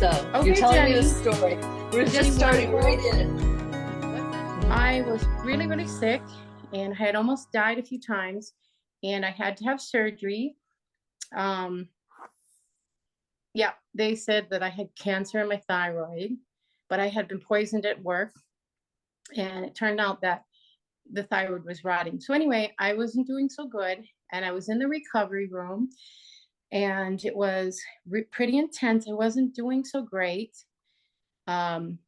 So you're Okay, telling me Jennie. the story. We're Jennie, just starting right in. I was really, really sick and I had almost died a few times and I had to have surgery. Um, yeah, they said that I had cancer in my thyroid, but I had been poisoned at work and it turned out that the thyroid was rotting. So anyway, I wasn't doing so good and I was in the recovery room and it was pretty intense. I wasn't doing so great. Um,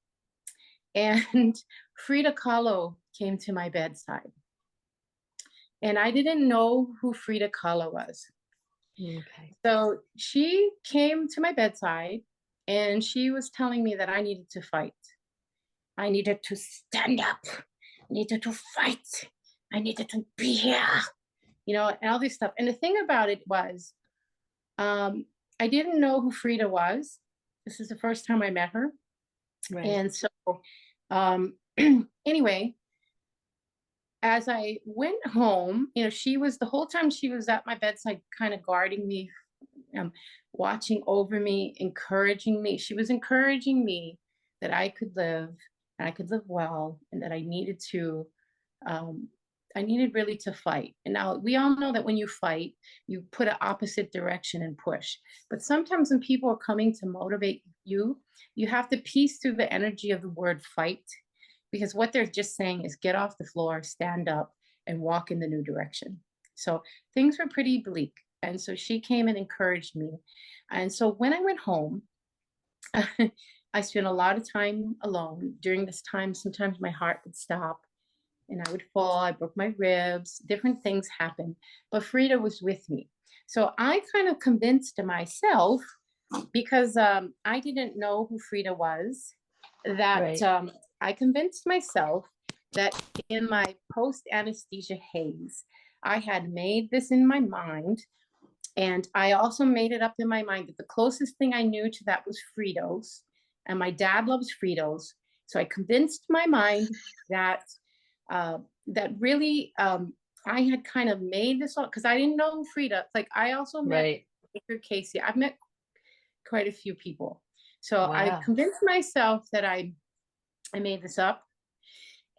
and Frida Kahlo came to my bedside. And I didn't know who Frida Kahlo was. Okay. So she came to my bedside and she was telling me that I needed to fight. I needed to stand up. I needed to fight. I needed to be here, and all this stuff. And the thing about it was, I didn't know who Frida was. This is the first time I met her. Right. And so, anyway, as I went home, she was the whole time she was at my bedside, kind of guarding me, watching over me, encouraging me. She was encouraging me that I could live and I could live well and that um, I needed really to fight. And now we all know that when you fight, you put an opposite direction and push. But sometimes when people are coming to motivate you, you have to piece through the energy of the word fight, because what they're just saying is get off the floor, stand up, and walk in the new direction. So things were pretty bleak. And so she came and encouraged me. And so when I went home, I spent a lot of time alone. During this time, sometimes my heart would stop and I would fall. I broke my ribs, different things happened. But Frida was with me. So I kind of convinced myself, because I didn't know who Frida was, that Right. I convinced myself that in my post anesthesia haze, I had made this in my mind. And I also made it up in my mind that the closest thing I knew to that was Fritos. And my dad loves Fritos. So I convinced my mind that that really I had kind of made this all, because I didn't know Frida. Like I also met Right. Baker Casey. I've met quite a few people. So I Wow. convinced myself that I made this up.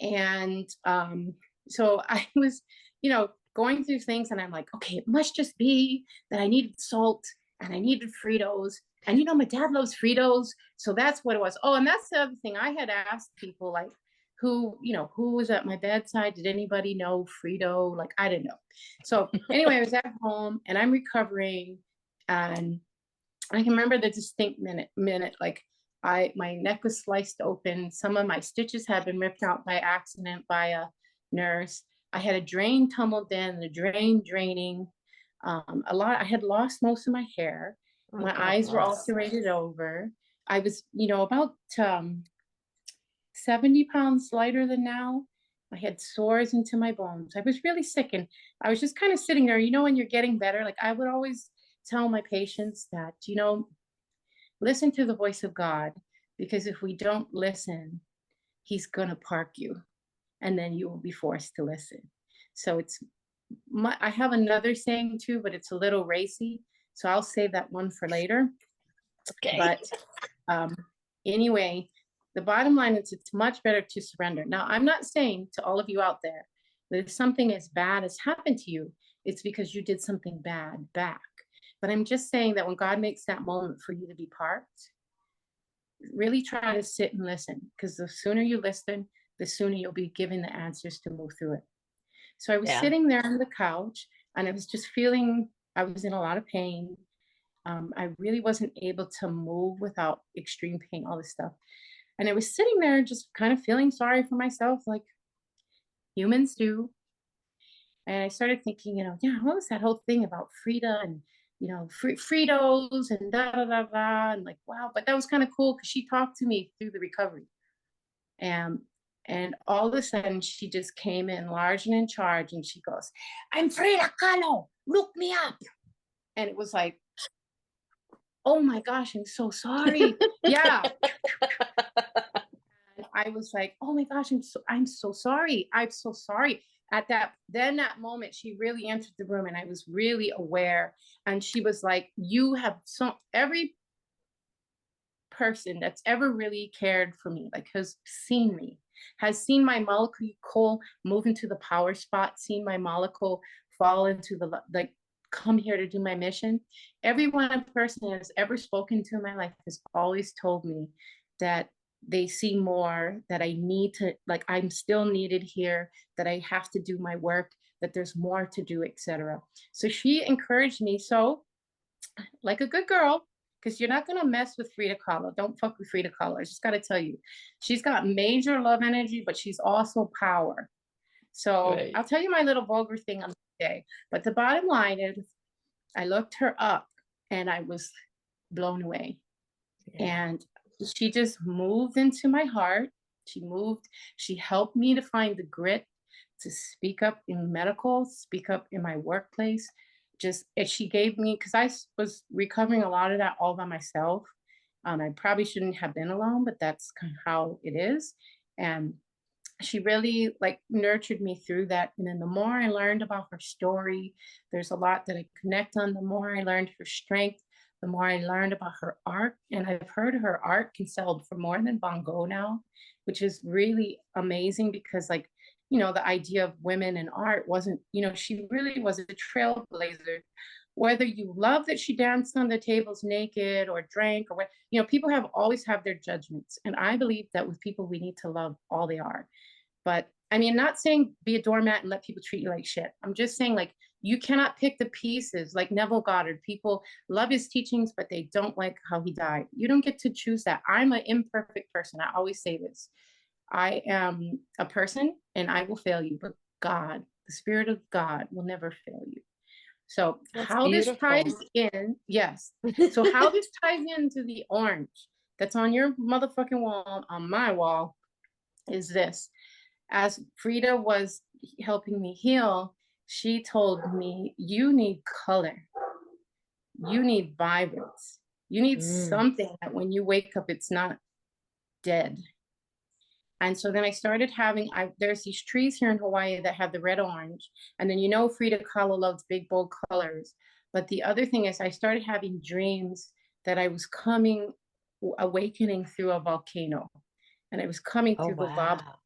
And so I was, going through things and I'm like, okay, it must just be that I needed salt and I needed Fritos. And my dad loves Fritos. So that's what it was. Oh, and that's the other thing. I had asked people like who was at my bedside? Did anybody know Frito? Like, I didn't know. So anyway, I was at home and I'm recovering. And I can remember the distinct minute, like my neck was sliced open. Some of my stitches had been ripped out by accident by a nurse. I had a drain tumbled in, the drain draining. I had lost most of my hair. Oh, My God eyes were bless. ulcerated over. I was, about 70 pounds lighter than now. I had sores into my bones. I was really sick. And I was just kind of sitting there, when you're getting better, like I would always tell my patients that, listen to the voice of God, because if we don't listen, he's going to park you and then you will be forced to listen. So I have another saying too, but it's a little racy. So I'll save that one for later. Okay. But anyway, the bottom line is it's much better to surrender. Now, I'm not saying to all of you out there that if something as bad has happened to you, it's because you did something bad back. But I'm just saying that when God makes that moment for you to be parked, really try to sit and listen, because the sooner you listen, the sooner you'll be given the answers to move through it. So I was sitting there on the couch and I was just feeling, I was in a lot of pain. I really wasn't able to move without extreme pain, all this stuff. And I was sitting there just kind of feeling sorry for myself, like humans do. And I started thinking, what was that whole thing about Frida and, Fritos and da da da da. And like, wow, but that was kind of cool because she talked to me through the recovery. And all of a sudden she just came in large and in charge and she goes, I'm Frida Kahlo, look me up. And it was like, oh my gosh, I'm so sorry. Yeah. And I was like, oh my gosh, I'm so sorry. I'm so sorry. That moment, she really entered the room and I was really aware. And she was like, you have every person that's ever really cared for me, like has seen me, has seen my molecule move into the power spot, seen my molecule fall into the like come here to do my mission. Every one person that has ever spoken to in my life has always told me that they see more, that I need to, like I'm still needed here, that I have to do my work, that there's more to do, etc. So she encouraged me. So like a good girl, because you're not going to mess with Frida Kahlo. Don't fuck with Frida Kahlo. I just got to tell you, she's got major love energy, but she's also power. So Right. I'll tell you my little vulgar thing on the day. But the bottom line is, I looked her up and I was blown away. Yeah. And she just moved into my heart. She helped me to find the grit to speak up in medical, speak up in my workplace. And she gave me, because was recovering a lot of that all by myself. I probably shouldn't have been alone, but that's kind of how it is. And she really like nurtured me through that. And then the more I learned about her story, there's a lot that I connect on. The more I learned her strength, the more I learned about her art. And I've heard her art can sell for more than Van Gogh now, which is really amazing because like, you know, the idea of women in art wasn't, you know, she really was a trailblazer. Whether you love that she danced on the tables naked or drank or what, you know, people have always have their judgments. And I believe that with people, we need to love all they are. But I mean, not saying be a doormat and let people treat you like shit. I'm just saying like, you cannot pick the pieces like Neville Goddard. People love his teachings, but they don't like how he died. You don't get to choose that. I'm an imperfect person. I always say this. I am a person and I will fail you, but God, the Spirit of God will never fail you. So That's how this beautiful. ties in, yes. So how this ties into the orange that's on your motherfucking wall, on my wall, is this. As Frida was helping me heal, she told me, you need color. You need vibrance. You need something that when you wake up, it's not dead. And so then I started having, there's these trees here in Hawaii that have the red orange. And then, you know, Frida Kahlo loves big, bold colors. But the other thing is I started having dreams that I was awakening through a volcano. And I was coming through the lava.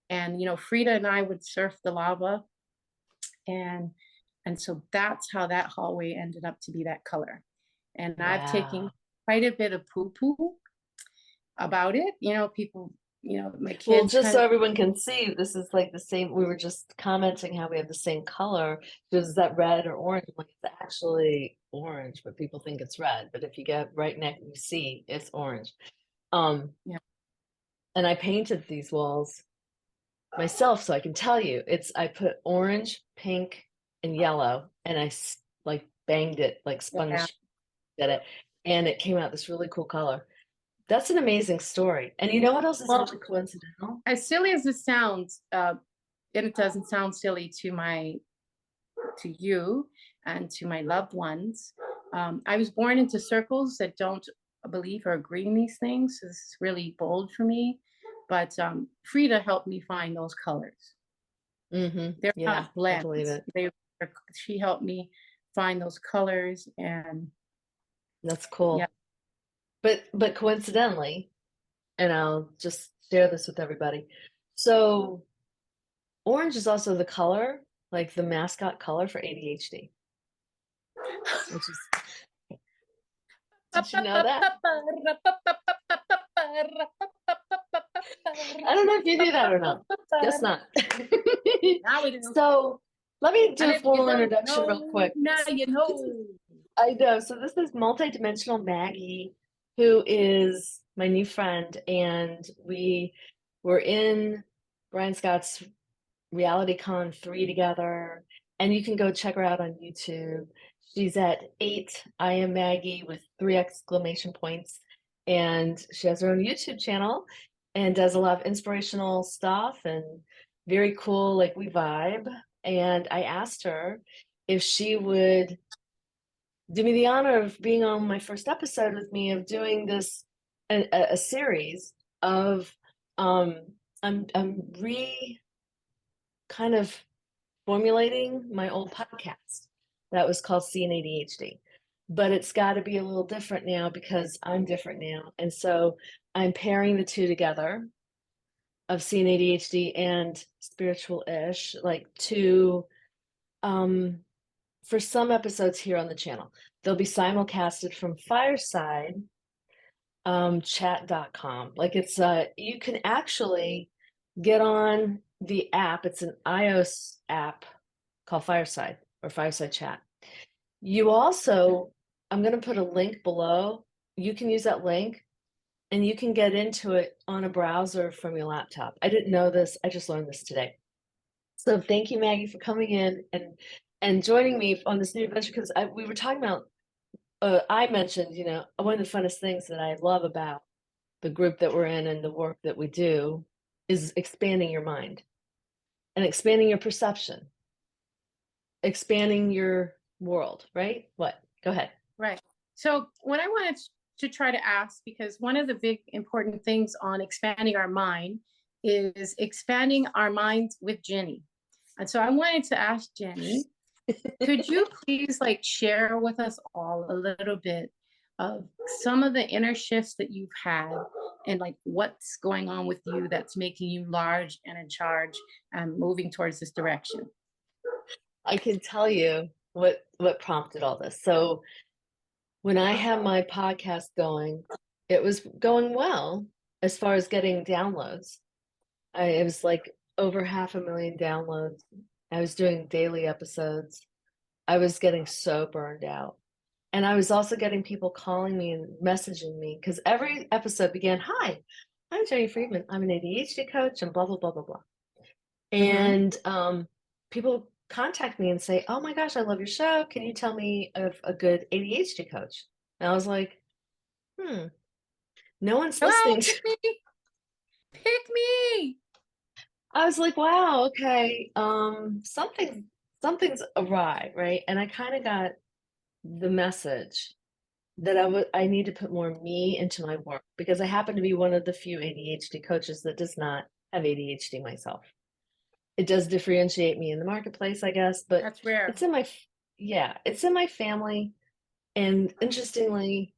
And, you know, Frida and I would surf the lava. And so that's how that hallway ended up to be that color. And I've taken quite a bit of poo-poo about it. You know, people, you know, my kids. Well, just so everyone can see, this is like the same. We were just commenting how we have the same color. Is that red or orange? Like it's actually orange, but people think it's red. But if you get right next, you see it's orange. Yeah. And I painted these walls myself, so I can tell you, I put orange, pink, and yellow, and I like banged it, like sponge did it, and it came out this really cool color. That's an amazing story. And you know what else is really coincidental? As silly as it sounds, and it doesn't sound silly to you and to my loved ones. I was born into circles that don't believe or agree in these things. So this is really bold for me. But Frida helped me find those colors. They're not blends. I believe it. She helped me find those colors, and that's cool. Yeah. But coincidentally, and I'll just share this with everybody. So orange is also the color, like the mascot color for ADHD. Which is, did you know that? I don't know if you knew that or not. Guess not. Now we do. So let me do And a if formal you don't introduction know, real quick. Now you know. I know. So this is multidimensional Maggie, who is my new friend, and we were in Brian Scott's RealityCon 3 together, and you can go check her out on YouTube. She's at 8 I am Maggie with 3 exclamation points, and she has her own YouTube channel and does a lot of inspirational stuff and very cool, like we vibe. And I asked her if she would do me the honor of being on my first episode with me, of doing this a series of I'm kind of formulating my old podcast that was called See an ADHD. but it's got to be a little different now because I'm different now. And so I'm pairing the two together of seeing ADHD and spiritual-ish, like to for some episodes here on the channel. They'll be simulcasted from Fireside chat.com. Like it's you can actually get on the app. It's an iOS app called Fireside or Fireside Chat. You also, I'm going to put a link below. You can use that link and you can get into it on a browser from your laptop. I didn't know this. I just learned this today. So thank you, Maggie, for coming in and joining me on this new adventure, because we were talking about, I mentioned, you know, one of the funnest things that I love about the group that we're in and the work that we do is expanding your mind and expanding your perception, expanding your world, right? What? Go ahead. Right. So what I wanted to try to ask, because one of the big important things on expanding our mind is expanding our minds with Jennie. And so I wanted to ask Jennie, could you please like share with us all a little bit of some of the inner shifts that you've had and like what's going on with you that's making you large and in charge and moving towards this direction? I can tell you what prompted all this. So when I had my podcast going, it was going well as far as getting downloads. It was like over 500,000 downloads. I was doing daily episodes. I was getting so burned out. And I was also getting people calling me and messaging me because every episode began, "Hi, I'm Jennie Friedman. I'm an ADHD coach," and blah, blah, blah, blah, blah. And people contact me and say, "Oh my gosh, I love your show. Can you tell me of a good ADHD coach?" And I was like, no one's listening to me. Pick me. I was like, wow, okay, something's awry, right? And I kind of got the message that I need to put more me into my work because I happen to be one of the few ADHD coaches that does not have ADHD myself. It does differentiate me in the marketplace, I guess, but that's rare. It's in my family, and interestingly,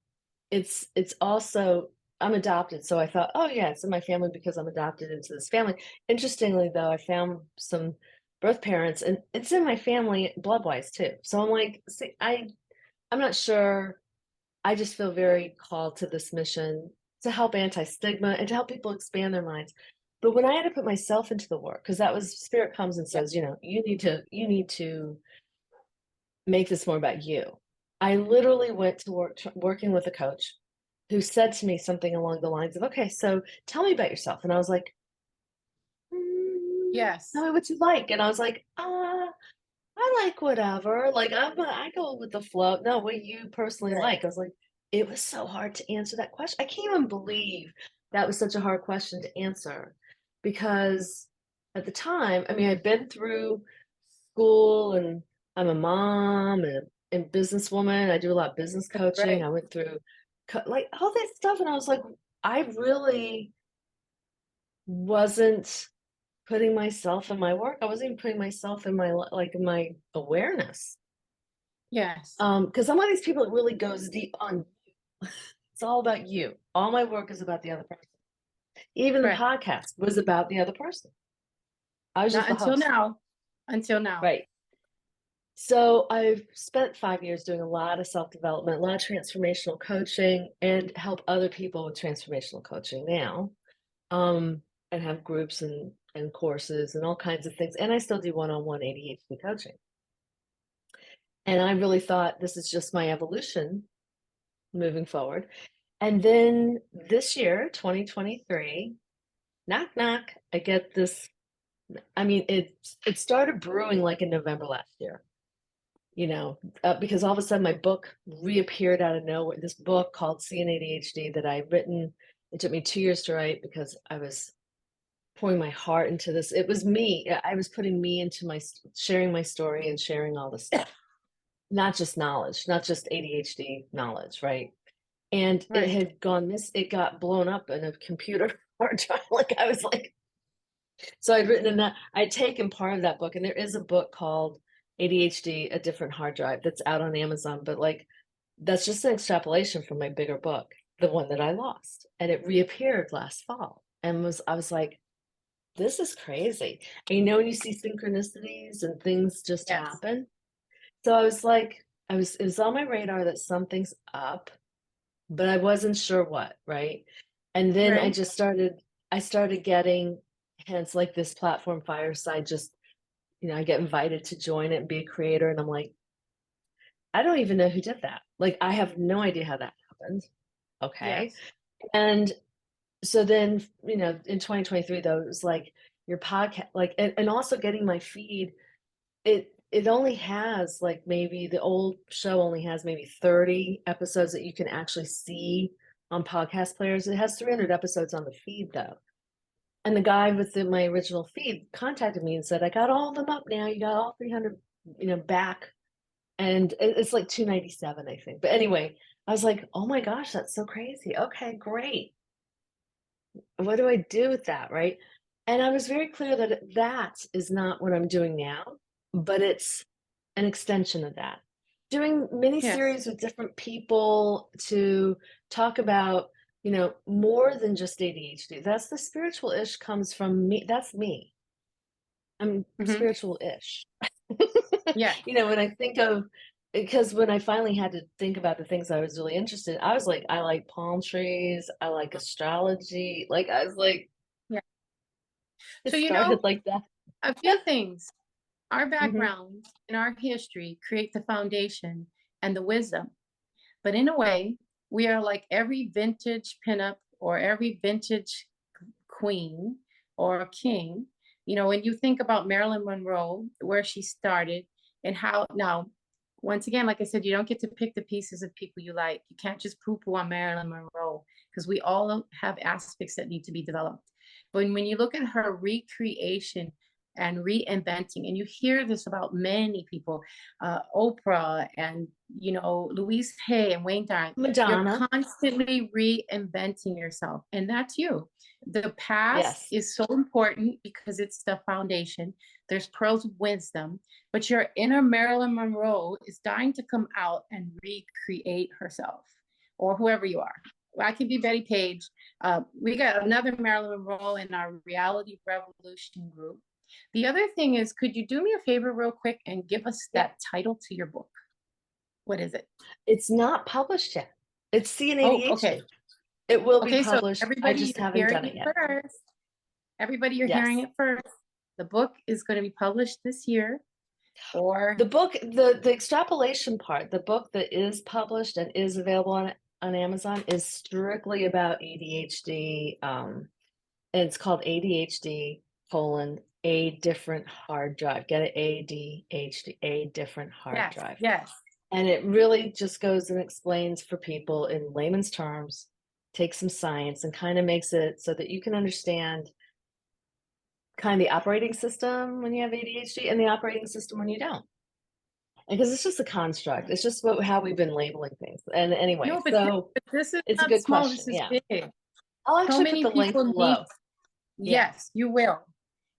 it's also I'm adopted, so I thought, oh yeah, it's in my family because I'm adopted into this family. Interestingly, though, I found some birth parents, and it's in my family blood-wise too. So I'm like, see, I'm not sure. I just feel very called to this mission to help anti-stigma and to help people expand their minds. But when I had to put myself into the work, because that was Spirit comes and says, you know, you need to make this more about you. I literally went to work working with a coach who said to me something along the lines of, "Okay, so tell me about yourself." And I was like, yes, "Tell me what you like." And I was like, I like whatever. Like I go with the flow. No, what you personally like. I was like, it was so hard to answer that question. I can't even believe that was such a hard question to answer because at the time, I mean, I'd been through school and I'm a mom and businesswoman. I do a lot of business coaching. right. I went through like all that stuff. And I was like, I really wasn't putting myself in my work. I wasn't even putting myself in my my awareness. Yes. Because I'm one of these people that really goes deep on it's all about you. All my work is about the other person. Even the podcast was about the other person. I was just the until host. Until now. Right. So I've spent 5 years doing a lot of self-development, a lot of transformational coaching, and help other people with transformational coaching now. And have groups and courses and all kinds of things. And I still do one-on-one ADHD coaching. And I really thought this is just my evolution moving forward. And then this year, 2023, knock, knock, I get this. I mean, it started brewing like in November last year, you know, because all of a sudden my book reappeared out of nowhere. This book called Seeing ADHD that I'd written. It took me 2 years to write because I was pouring my heart into this. It was me. I was putting me into sharing my story and sharing all the stuff, not just knowledge, not just ADHD knowledge, right? And it had it got blown up in a computer hard drive. Like I was like, so I'd written in that, I'd taken part of that book, and there is a book called ADHD, A Different Hard Drive that's out on Amazon, but like that's just an extrapolation from my bigger book, the one that I lost, and it reappeared last fall, and I was like, this is crazy. And you know, when you see synchronicities and things just Yes. happen. So I was like, it was on my radar that something's up, but I wasn't sure what, right? And then Right. I started getting, hence like this platform Fireside, just, I get invited to join it and be a creator. And I'm like, I don't even know who did that. Like, I have no idea how that happened. Okay. Yes. And so then, in 2023, though, it was like your podcast, like, and also getting my feed, it only has like, maybe the old show only has maybe 30 episodes that you can actually see on podcast players. It has 300 episodes on the feed, though. And the guy with my original feed contacted me and said, I got all of them up now. You got all 300, back. And it's like 297, I think. But anyway, I was like, oh my gosh, that's so crazy. Okay, great. What do I do with that, right? And I was very clear that that is not what I'm doing now, but it's an extension of that. Doing mini Yes. series with different people to talk about, more than just ADHD. That's the spiritual-ish comes from me. That's me. I'm Mhm. spiritual-ish. Yeah. When I think of, because when I finally had to think about the things I was really interested in, I was like, I like palm trees, I like astrology. Like, I was like, Yeah. it So, started like that. a few things. Our Mhm. background and our history create the foundation and the wisdom. But in a way, we are like every vintage pinup or every vintage queen or king. When you think about Marilyn Monroe, where she started and how now, once again, like I said, you don't get to pick the pieces of people you like. You can't just poo-poo on Marilyn Monroe because we all have aspects that need to be developed. But when you look at her recreation and reinventing, and you hear this about many people, Oprah and Louise Hay and Wayne Dyer, you're Madonna. constantly reinventing yourself, and that's you. The past Yes. is so important because it's the foundation. There's pearls of wisdom, but your inner Marilyn Monroe is dying to come out and recreate herself, or whoever you are. I can be Betty Page. We got another Marilyn Monroe in our Reality Revolution group. The other thing is, could you do me a favor real quick and give us Yeah. that title to your book? What is it? It's not published yet. It's C and Oh, ADHD. okay. It will be Okay, so published. I everybody, just you're haven't hearing done it it yet. first. Everybody, you're Yes. hearing it first. The book is going to be published this year, or The book, the extrapolation part, the book that is published and is available on Amazon is strictly about ADHD. And it's called ADHD colon a different hard drive. Get it? ADHD, a different hard yes, drive. yes. And it really just goes and explains for people in layman's terms, takes some science and kind of makes it so that you can understand kind of the operating system when you have ADHD and the operating system when you don't. Because it's just a construct. It's just how we've been labeling things. And anyway, No, but so this is it's a not good small. question. This is Yeah. big. I'll So actually put many the link people need. below. Yeah. Yes, you will.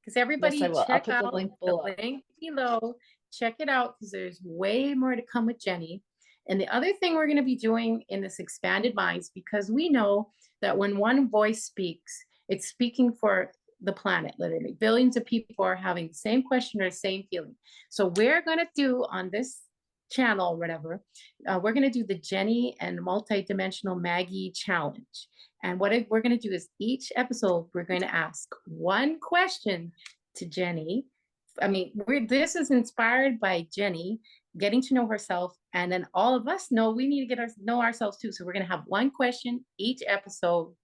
Because Yes, I everybody will. I'll check put the out link the below. link below. Check it out because there's way more to come with Jennie. And the other thing we're going to be doing in this expanded minds, because we know that when one voice speaks, it's speaking for the planet, literally. Billions of people are having the same question or the same feeling. So we're going to do on this channel or whatever, we're going to do the Jennie and multidimensional Maggie challenge. And what we're going to do is each episode, we're going to ask one question to Jennie. I mean, this is inspired by Jennie getting to know herself. And then all of us know we need to know ourselves too. So we're going to have one question each episode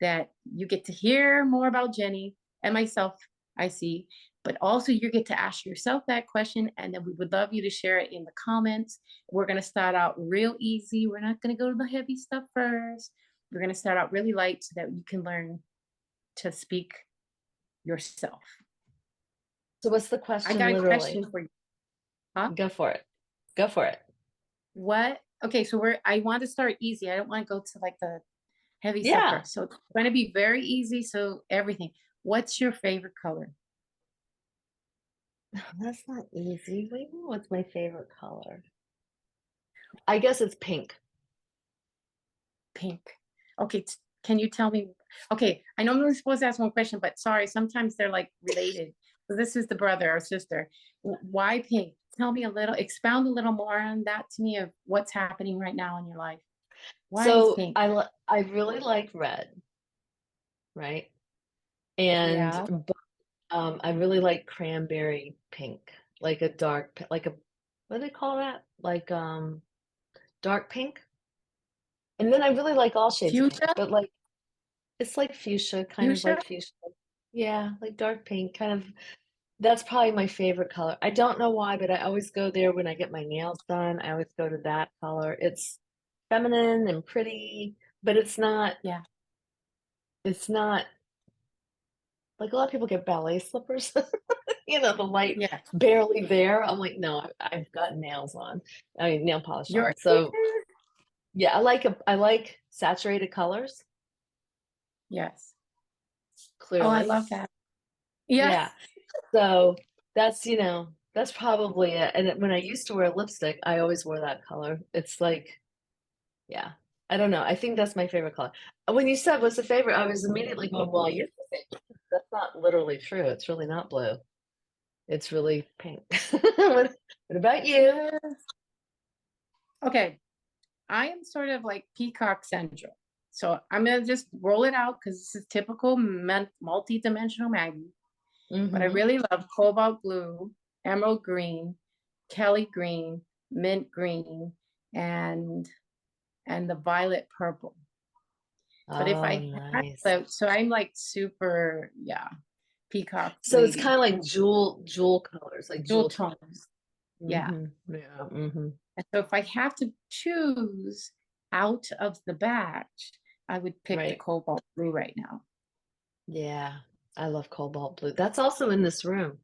that you get to hear more about Jennie and myself, I see. But also you get to ask yourself that question. And then we would love you to share it in the comments. We're going to start out real easy. We're not going to go to the heavy stuff first. We're going to start out really light so that you can learn to speak yourself. So what's the I question got a literally? question for you. Huh? Go for it. Go for it. What? Okay, so I want to start easy. I don't want to go to like the heavy stuff Yeah. first. So it's going to be very easy. So everything. What's your favorite color? That's not easy. Wait, what's my favorite color? I guess it's pink. Pink. Okay, can you tell me? Okay, I know I'm only supposed to ask one question, but sorry, sometimes they're like related. So this is the brother or sister. Why pink? Tell me a little, expound a little more on that to me of what's happening right now in your life. Why is So pink? I really like red, right? And Yeah. but, I really like cranberry pink, like a dark, like a what do they call that? Like dark pink. And then I really like all shades of pink, Fuchsia? but like it's like fuchsia, kind of Fuchsia? like fuchsia. Yeah, like dark pink, kind of. That's probably my favorite color. I don't know why, but I always go there when I get my nails done. I always go to that color. It's feminine and pretty, but Yeah. it's not like a lot of people get ballet slippers, you know, the light Yeah. barely there. I'm like, no, I've got nails on. I mean, nail polish You're on. So yeah, I like saturated colors, yes. Oh, I clearly. love that. Yes. Yeah. So that's, that's probably it. And when I used to wear lipstick, I always wore that color. It's like, yeah, I don't know. I think that's my favorite color. When you said what's the favorite, I was immediately going, well, you're the same. That's not literally true. It's really not blue. It's really pink. What about you? Yes. Okay. I am sort of like peacock central. So I'm gonna just roll it out because this is typical multi-dimensional Maggie. But I Mm-hmm. really love cobalt blue, emerald green, Kelly green, mint green, and the violet purple. But if Oh, I had nice. so I'm like super, yeah, peacock So it's lady, kind of like jewel colors, like dual jewel tones. tones. Yeah. Mm-hmm. Yeah. Mm-hmm. And so if I have to choose out of the batch, I would pick the Right. cobalt blue right now. Yeah. I love cobalt blue. That's also in this room.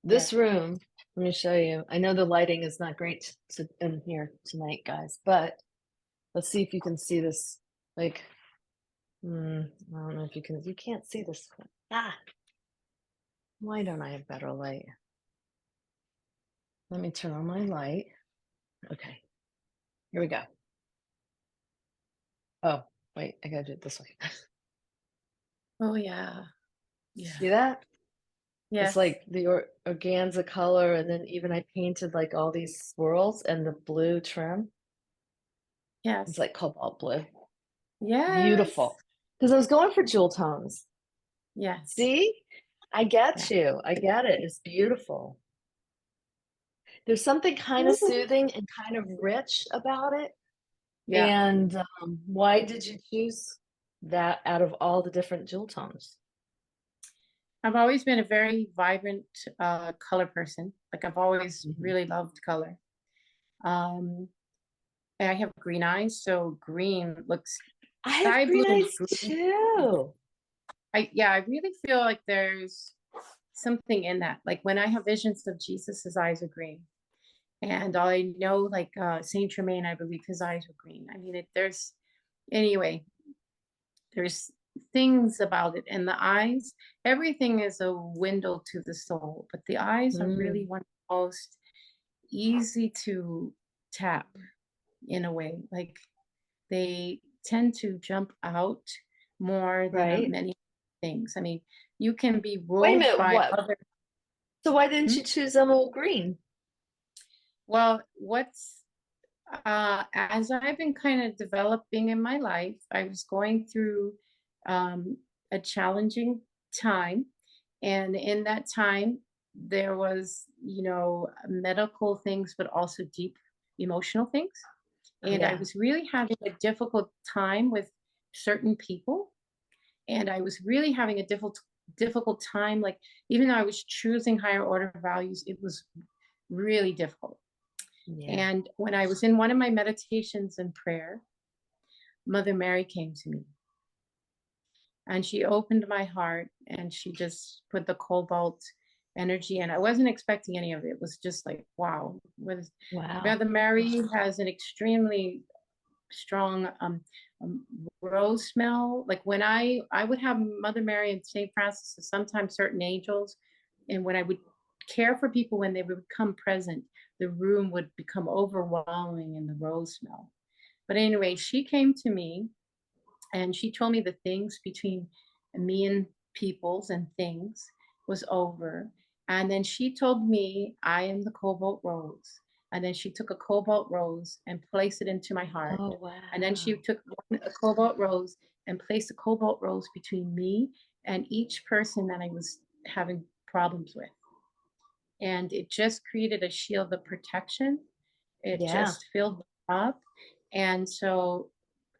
Yeah. This room, let me show you. I know the lighting is not great in here tonight, guys, but let's see if you can see this. Like, I don't know if you can't see this. Ah, why don't I have better light? Let me turn on my light. Okay, here we go. Oh, wait, I gotta do it this way. Oh yeah. Yeah. See that? It's Yes. like the organza color, and then even I painted like all these swirls and the blue trim. It's Yes. like cobalt blue. Yes. Beautiful. Because I was going for jewel tones. Yes. See? I Yeah. get you. I get it. It's beautiful. There's something kind of soothing and kind of rich about it. Yeah. And why did you choose that out of all the different jewel tones? I've always been a very vibrant color person. Like I've always Mhm. really loved color. Um, and I have green eyes, so green looks I have sky blue green and eyes green. too. I really feel like there's something in that. Like when I have visions of Jesus, his eyes are green. And I know like Saint Germain, I believe his eyes were green. I mean, there's anyway, there's things about it. And the eyes, everything is a window to the soul, but the eyes are really Mm, one of the most easy to tap in a way. Like they tend to jump out more than right. many things. I mean, you can be Wait a ruled minute, by what? other. So why didn't Hmm? you choose emerald green? Well, what's as I've been kind of developing in my life, I was going through um, a challenging time. And in that time, there was, medical things, but also deep emotional things. And I Yeah. was really having a difficult time with certain people. And I was really having a difficult time. Like, even though I was choosing higher order values, it was really difficult. Yeah. And when I was in one of my meditations and prayer, Mother Mary came to me and she opened my heart and she just put the cobalt energy in. I wasn't expecting any of it. It was just like, wow. With Wow. Mother Mary has an extremely strong um, rose smell. Like when I would have Mother Mary and St. Francis and sometimes certain angels, and when I would care for people when they would become present, the room would become overwhelming in the rose smell. But anyway, she came to me and she told me the things between me and peoples and things was over. And then she told me I am the cobalt rose. And then she took a cobalt rose and placed it into my heart. Oh, wow. And then she took a cobalt rose and placed a cobalt rose between me and each person that I was having problems with. And it just created a shield of protection. It Yeah. just filled up. And so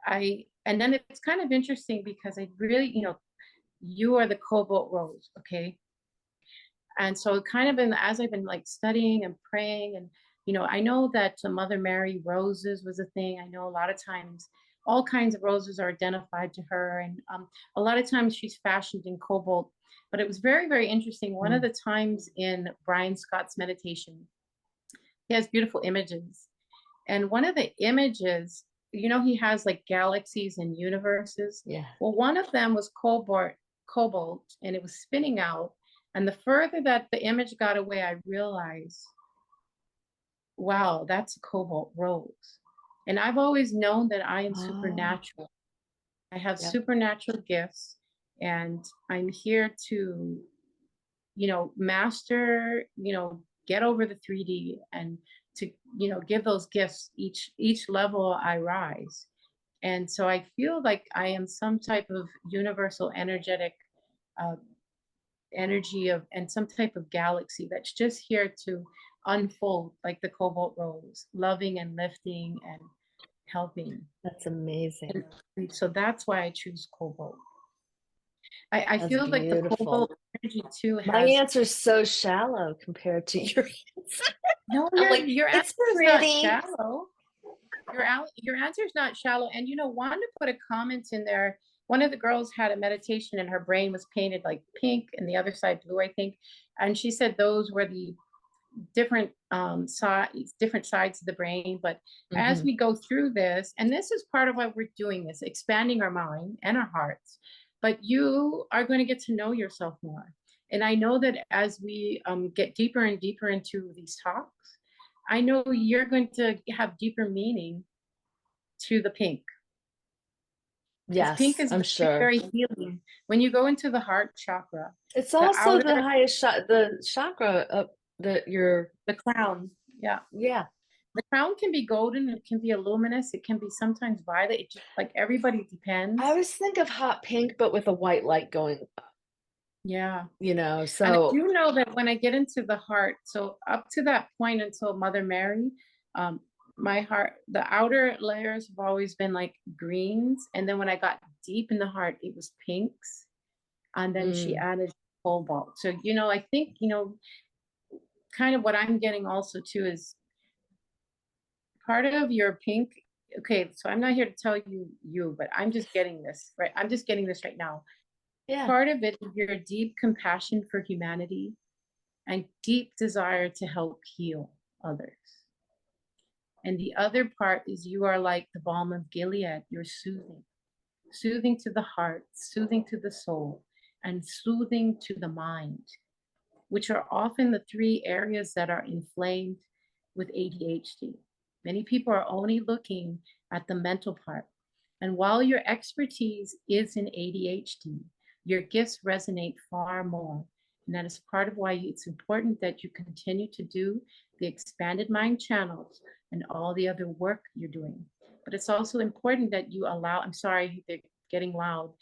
and then it's kind of interesting because I really, you are the cobalt rose, okay? And so kind of as I've been like studying and praying and, I know that Mother Mary roses was a thing. I know a lot of times all kinds of roses are identified to her. And a lot of times she's fashioned in cobalt, but it was very, very interesting. One of the times in Brian Scott's meditation, he has beautiful images. And one of the images, he has like galaxies and universes. Yeah. Well, one of them was cobalt, and it was spinning out. And the further that the image got away, I realized, wow, that's a cobalt rose. And I've always known that I am supernatural. I have supernatural gifts, and I'm here to, master, get over the 3D and to, give those gifts each level I rise. And so I feel like I am some type of universal energetic uh, energy and some type of galaxy that's just here to unfold like the cobalt rose, loving and lifting and helping. That's amazing. And so that's why I choose cobalt. I That's feel like the beautiful. cobalt energy too has. My answer's so shallow compared to your answer. No, I'm like, your it's answer is not pretty. shallow. Your answer is not shallow. And Wanda put a comment in there. One of the girls had a meditation and her brain was painted like pink and the other side blue, I think. And she said those were the different sides of the brain. But as we go through this, and this is part of why we're doing this, expanding our mind and our hearts, but you are going to get to know yourself more. And I know that as we get deeper and deeper into these talks, I know you're going to have deeper meaning to the pink. Yes, Pink is I'm sure. very healing. When you go into the heart chakra, It's also the outer, highest the chakra up the crown. Yeah. yeah. The crown can be golden, it can be luminous, it can be sometimes violet. It just like everybody depends. I always think of hot pink, but with a white light going, Yeah. And I do know that when I get into the heart, so up to that point until Mother Mary, my heart, the outer layers have always been like greens. And then when I got deep in the heart, it was pinks. And then she added cobalt. So, I think, kind of what I'm getting also too is part of your pink. Okay, so I'm not here to tell you, but I'm just getting this, right? I'm just getting this right now. yeah. Part of it is your deep compassion for humanity and deep desire to help heal others. And the other part is you are like the balm of Gilead. You're soothing to the heart, soothing to the soul, and soothing to the mind, which are often the three areas that are inflamed with ADHD. Many people are only looking at the mental part. And while your expertise is in ADHD, your gifts resonate far more. And that is part of why it's important that you continue to do the expanded mind channels and all the other work you're doing. But it's also important that you allow, I'm sorry, they're getting loud.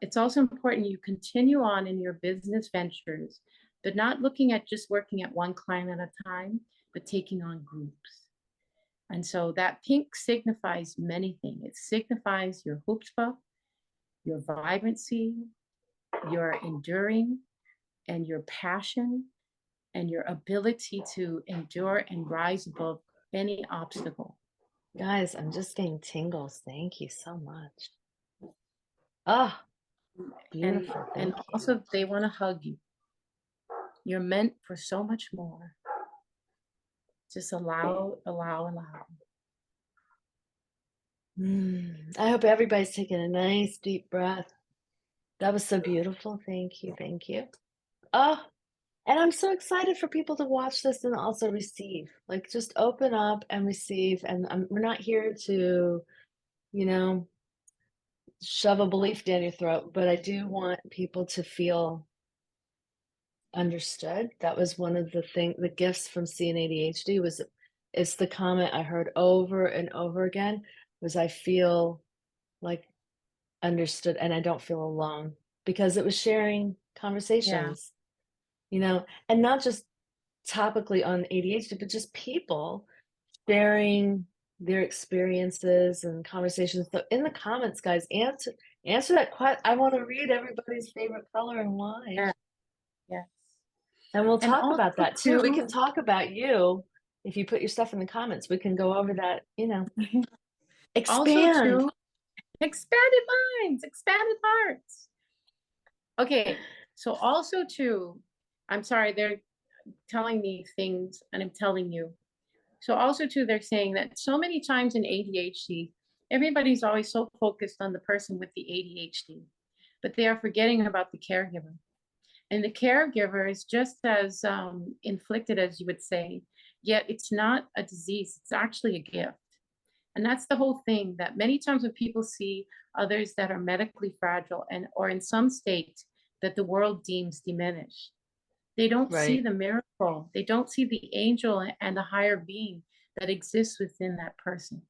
It's also important you continue on in your business ventures, but not looking at just working at one client at a time, but taking on groups. And so that pink signifies many things. It signifies your chutzpah, your vibrancy, your enduring, and your passion, and your ability to endure and rise above any obstacle. Guys, I'm just getting tingles. Thank you so much. Oh, beautiful. And also they want to hug you. You're meant for so much more. Just allow. I hope everybody's taking a nice deep breath. That was so beautiful. Thank you. Thank you. Oh, And I'm so excited for people to watch this and also receive. Like, just open up and receive. And we're not here to, you know, shove a belief down your throat, but I do want people to feel understood. That was one of the gifts from seeing ADHD was it's the comment I heard over and over again was I feel like understood and I don't feel alone because it was sharing Yeah, conversations, and not just topically on ADHD, but just people sharing their experiences and conversations. So in the comments, guys, answer that question. I want to read everybody's favorite color and why. yeah, yes. And we'll And talk also about that too. We too, can talk about you. If you put your stuff in the comments, we can go over that, also expand. too, expanded minds, expanded hearts. Okay, so also too, I'm sorry, they're telling me things and I'm telling you. So also too, they're saying that so many times in ADHD, everybody's always so focused on the person with the ADHD, but they are forgetting about the caregiver. And the caregiver is just as inflicted as you would say, yet it's not a disease, it's actually a gift. And that's the whole thing that many times when people see others that are medically fragile and or in some state that the world deems diminished, they don't see Right. the miracle. They don't see the angel and the higher being that exists within that person.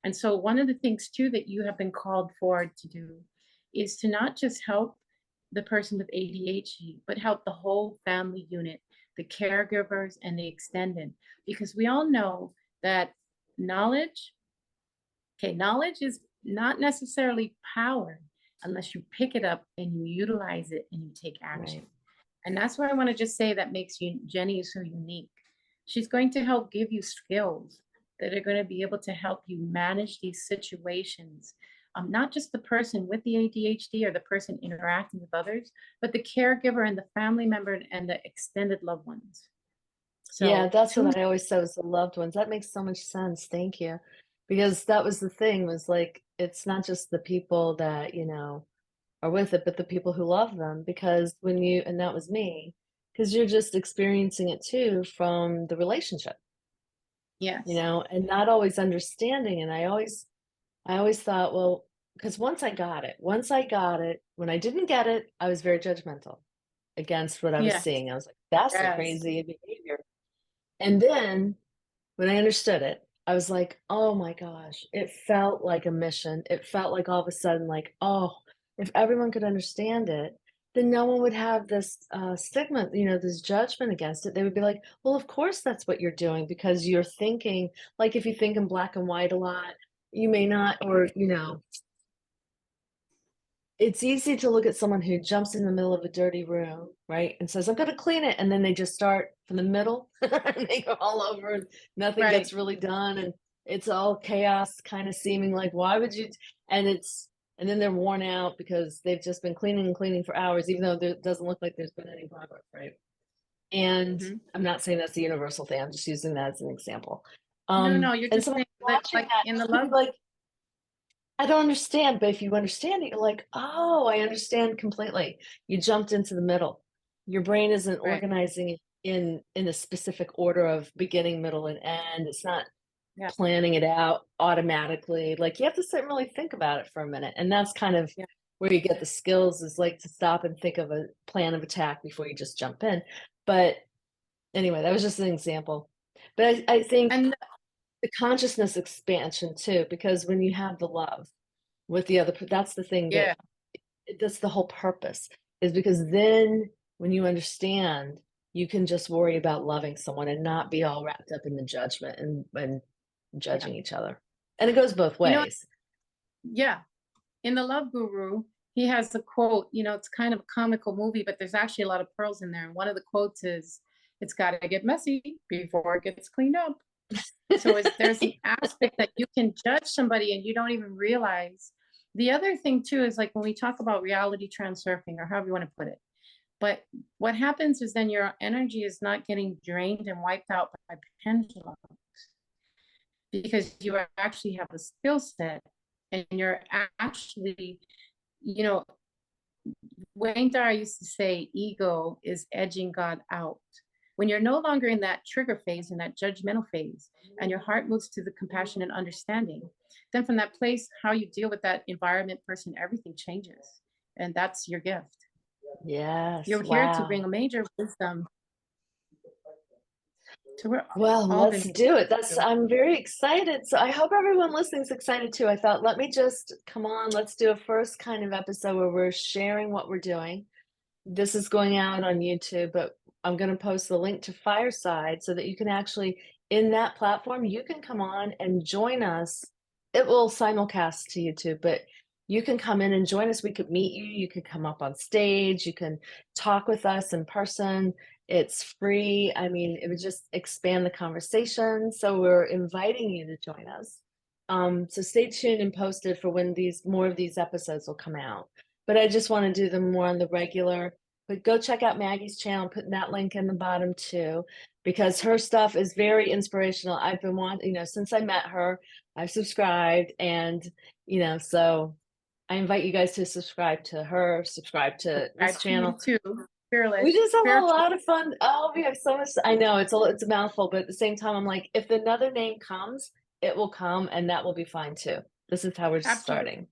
And so, one of the things too that you have been called forward to do is to not just help the person with ADHD, but help the whole family unit, the caregivers and the extended, because we all know that knowledge, okay, knowledge is not necessarily power unless you pick it up and you utilize it and you take action. Right. And that's what I want to just say that makes you Jennie so unique. She's going to help give you skills that are going to be able to help you manage these situations. Not just the person with the ADHD or the person interacting with others, but the caregiver and the family member and the extended loved ones. Yeah, So, that's two, what I always said was the loved ones. That makes so much sense. Thank you. Because that was the thing was like it's not just the people that, are with it, but the people who love them because and that was me, because you're just experiencing it too from the relationship, yes, and not always understanding. And I always thought, well, because once I got it, when I didn't get it, I was very judgmental against what I was yes, seeing. I was like, that's a yes, crazy behavior. And then when I understood it, I was like, oh my gosh, it felt like a mission. It felt like all of a sudden, like, oh, if everyone could understand it, then no one would have this stigma, this judgment against it. They would be like, well, of course that's what you're doing because you're thinking, like if you think in black and white a lot, you may not, or, it's easy to look at someone who jumps in the middle of a dirty room, right, and says, "I'm going to clean it," and then they just start from the middle and they go all over, and nothing right, gets really done, and it's all chaos, kind of seeming like, "Why would you?" And and then they're worn out because they've just been cleaning and cleaning for hours, even though there doesn't look like there's been any progress, right? And mhm. I'm not saying that's the universal thing. I'm just using that as an example. No, no, you're And just someone saying that, watching like that, in the they'll be love, like, I don't understand, but if you understand it, you're like, oh, I understand completely. You jumped into the middle. Your brain isn't right? organizing it in a specific order of beginning, middle, and end. It's not Yeah, planning it out automatically. Like you have to sit and really think about it for a minute. And that's kind of yeah. where you get the skills is like to stop and think of a plan of attack before you just jump in. But anyway, that was just an example. But I think And the consciousness expansion too, because when you have the love with the other, that's the thing yeah, that's the whole purpose is because then when you understand, you can just worry about loving someone and not be all wrapped up in the judgment and yeah. judging each other. And it goes both You know, ways. yeah. In the Love Guru, he has a quote, it's kind of a comical movie, but there's actually a lot of pearls in there. And one of the quotes is, it's got to get messy before it gets cleaned up. So there's an aspect that you can judge somebody and you don't even realize. The other thing too is like when we talk about reality transurfing or however you want to put it, but what happens is then your energy is not getting drained and wiped out by pendulum because you actually have a skill set and you're actually, you know, Wayne Dyer used to say, ego is edging God out. When you're no longer in that trigger phase, in that judgmental phase, and your heart moves to the compassion and understanding, then from that place, how you deal with that environment, person, everything changes. And that's your gift. Yes. You're here to Wow. bring a major wisdom to where Well, all let's this. do it. I'm very excited. So I hope everyone listening is excited too. I thought, let me just come on, let's do a first kind of episode where we're sharing what we're doing. This is going out on YouTube, but I'm going to post the link to Fireside so that you can actually, in that platform, you can come on and join us. It will simulcast to YouTube, but you can come in and join us. We could meet you. You could come up on stage. You can talk with us in person. It's free. I mean, it would just expand the conversation. So we're inviting you to join us. So stay tuned and posted for when more of these episodes will come out. But I just want to do them more on the regular. But go check out Maggie's channel, putting that link in the bottom too, because her stuff is very inspirational. I've been wanting, since I met her, I've subscribed, and so I invite you guys to subscribe to her, subscribe to this channel too. Fearless. We just have Spiritual. a lot of fun. Oh, we have so much. I know it's a mouthful, but at the same time, I'm like, if another name comes, it will come, and that will be fine too. This is how we're just starting.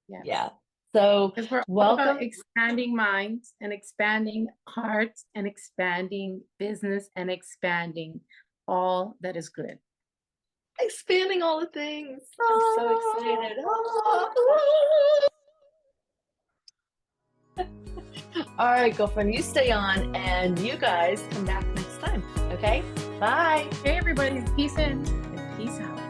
Yes. Yeah. So because we're all welcome. about expanding minds and expanding hearts and expanding business and expanding all that is good. Expanding all the things. I'm so excited. All right, girlfriend, you stay on, and you guys come back next time. Okay? Bye. Okay, everybody, peace in and peace out.